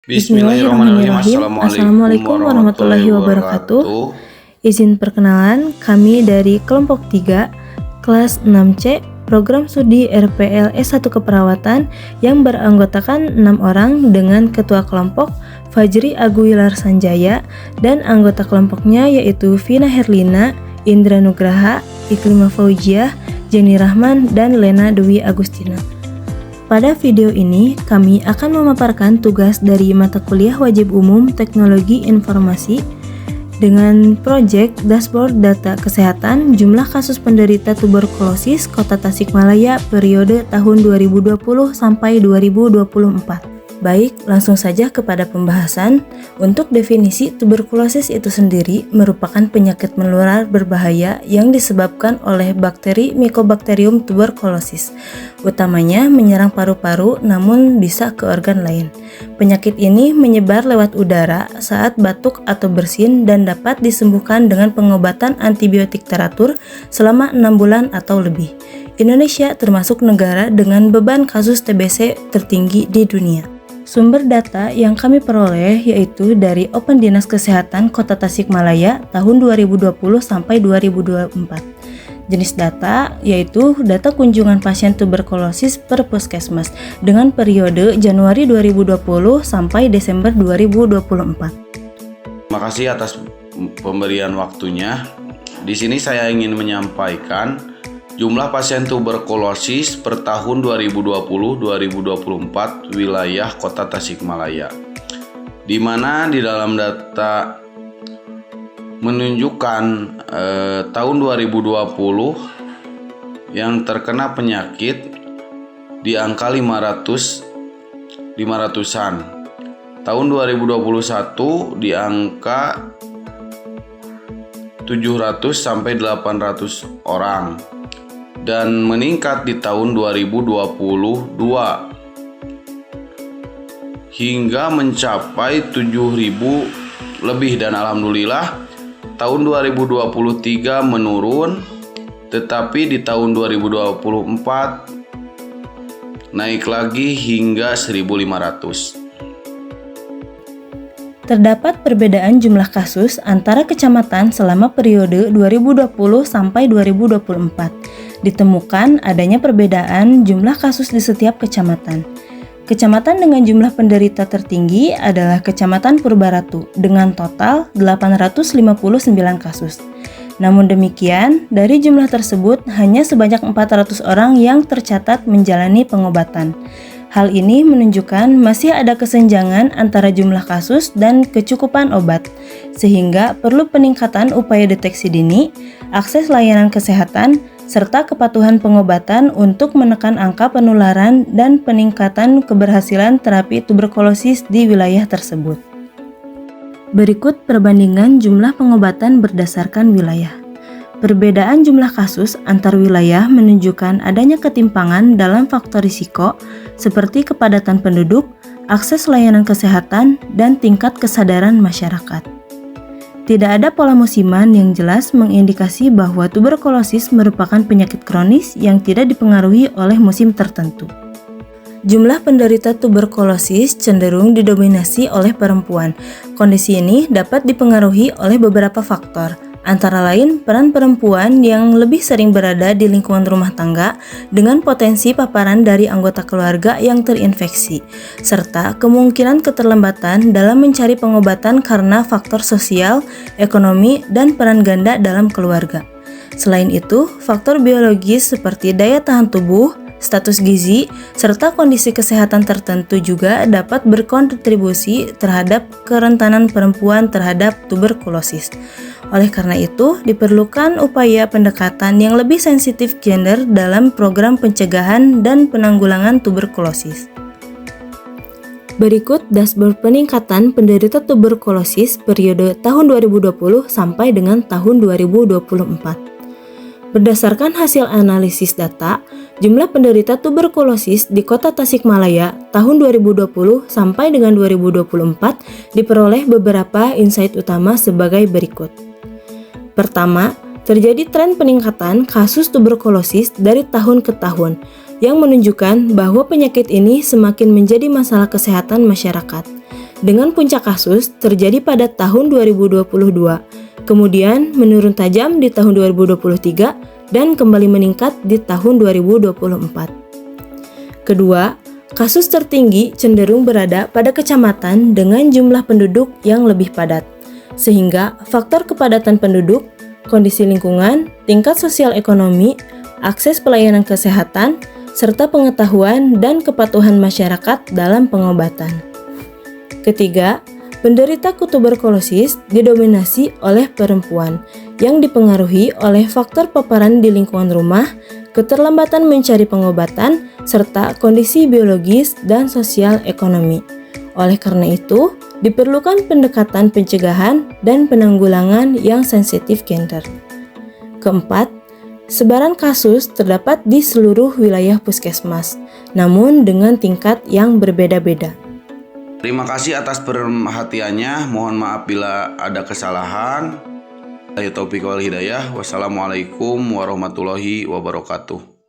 Bismillahirrahmanirrahim. Assalamualaikum warahmatullahi wabarakatuh. Izin perkenalan, kami dari kelompok 3, kelas 6C, program studi RPL S1 Keperawatan yang beranggotakan 6 orang dengan ketua kelompok Fajri Aguilar Sanjaya dan anggota kelompoknya yaitu Vina Herlina, Indra Nugraha, Iklima Faujiah, Jenny Rahman, dan Lena Dwi Agustina. Pada video ini, kami akan memaparkan tugas dari mata kuliah wajib umum Teknologi Informasi dengan proyek Dashboard Data Kesehatan Jumlah Kasus Penderita Tuberkulosis Kota Tasikmalaya periode tahun 2020 sampai 2024. Baik, langsung saja kepada pembahasan. Untuk definisi, tuberkulosis itu sendiri merupakan penyakit menular berbahaya yang disebabkan oleh bakteri Mycobacterium tuberculosis. Utamanya menyerang paru-paru namun bisa ke organ lain. Penyakit ini menyebar lewat udara saat batuk atau bersin dan dapat disembuhkan dengan pengobatan antibiotik teratur selama 6 bulan atau lebih. Indonesia termasuk negara dengan beban kasus TBC tertinggi di dunia. Sumber data yang kami peroleh yaitu dari Open Dinas Kesehatan Kota Tasikmalaya tahun 2020 sampai 2024. Jenis data yaitu data kunjungan pasien tuberkulosis per puskesmas dengan periode Januari 2020 sampai Desember 2024. Terima kasih atas pemberian waktunya. Di sini saya ingin menyampaikan jumlah pasien tuberkulosis per tahun 2020-2024 wilayah Kota Tasikmalaya, di mana di dalam data menunjukkan tahun 2020 yang terkena penyakit di angka 500-an. Tahun 2021 di angka 700 sampai 800 orang. Dan meningkat di tahun 2022 hingga mencapai 7.000 lebih, dan alhamdulillah tahun 2023 menurun, tetapi di tahun 2024 naik lagi hingga 1.500. Terdapat perbedaan jumlah kasus antara kecamatan selama periode 2020 sampai 2024. Ditemukan adanya perbedaan jumlah kasus di setiap kecamatan. Kecamatan dengan jumlah penderita tertinggi adalah Kecamatan Purbaratu dengan total 859 kasus. Namun demikian, dari jumlah tersebut hanya sebanyak 400 orang yang tercatat menjalani pengobatan. Hal ini menunjukkan masih ada kesenjangan antara jumlah kasus dan kecukupan obat, sehingga perlu peningkatan upaya deteksi dini, akses layanan kesehatan, serta kepatuhan pengobatan untuk menekan angka penularan dan peningkatan keberhasilan terapi tuberkulosis di wilayah tersebut. Berikut perbandingan jumlah pengobatan berdasarkan wilayah. Perbedaan jumlah kasus antar wilayah menunjukkan adanya ketimpangan dalam faktor risiko seperti kepadatan penduduk, akses layanan kesehatan, dan tingkat kesadaran masyarakat. Tidak ada pola musiman yang jelas mengindikasi bahwa tuberkulosis merupakan penyakit kronis yang tidak dipengaruhi oleh musim tertentu. Jumlah penderita tuberkulosis cenderung didominasi oleh perempuan. Kondisi ini dapat dipengaruhi oleh beberapa faktor, antara lain peran perempuan yang lebih sering berada di lingkungan rumah tangga dengan potensi paparan dari anggota keluarga yang terinfeksi, serta kemungkinan keterlambatan dalam mencari pengobatan karena faktor sosial, ekonomi, dan peran ganda dalam keluarga. Selain itu, faktor biologis seperti daya tahan tubuh, status gizi, serta kondisi kesehatan tertentu juga dapat berkontribusi terhadap kerentanan perempuan terhadap tuberkulosis. Oleh karena itu, diperlukan upaya pendekatan yang lebih sensitif gender dalam program pencegahan dan penanggulangan tuberkulosis. Berikut dashboard peningkatan penderita tuberkulosis periode tahun 2020 sampai dengan tahun 2024. Berdasarkan hasil analisis data, jumlah penderita tuberkulosis di Kota Tasikmalaya tahun 2020 sampai dengan 2024 diperoleh beberapa insight utama sebagai berikut. Pertama, terjadi tren peningkatan kasus tuberkulosis dari tahun ke tahun yang menunjukkan bahwa penyakit ini semakin menjadi masalah kesehatan masyarakat. dengan puncak kasus terjadi pada tahun 2022, kemudian menurun tajam di tahun 2023 dan kembali meningkat di tahun 2024. Kedua, kasus tertinggi cenderung berada pada kecamatan dengan jumlah penduduk yang lebih padat, sehingga faktor kepadatan penduduk, kondisi lingkungan, tingkat sosial ekonomi, akses pelayanan kesehatan, serta pengetahuan dan kepatuhan masyarakat dalam pengobatan. Ketiga, penderita tuberkulosis didominasi oleh perempuan yang dipengaruhi oleh faktor paparan di lingkungan rumah, keterlambatan mencari pengobatan, serta kondisi biologis dan sosial ekonomi. Oleh karena itu, diperlukan pendekatan pencegahan dan penanggulangan yang sensitif gender. Keempat, sebaran kasus terdapat di seluruh wilayah puskesmas, namun dengan tingkat yang berbeda-beda. Terima kasih atas perhatiannya. Mohon maaf bila ada kesalahan. Taufiq wal hidayah. Wassalamualaikum warahmatullahi wabarakatuh.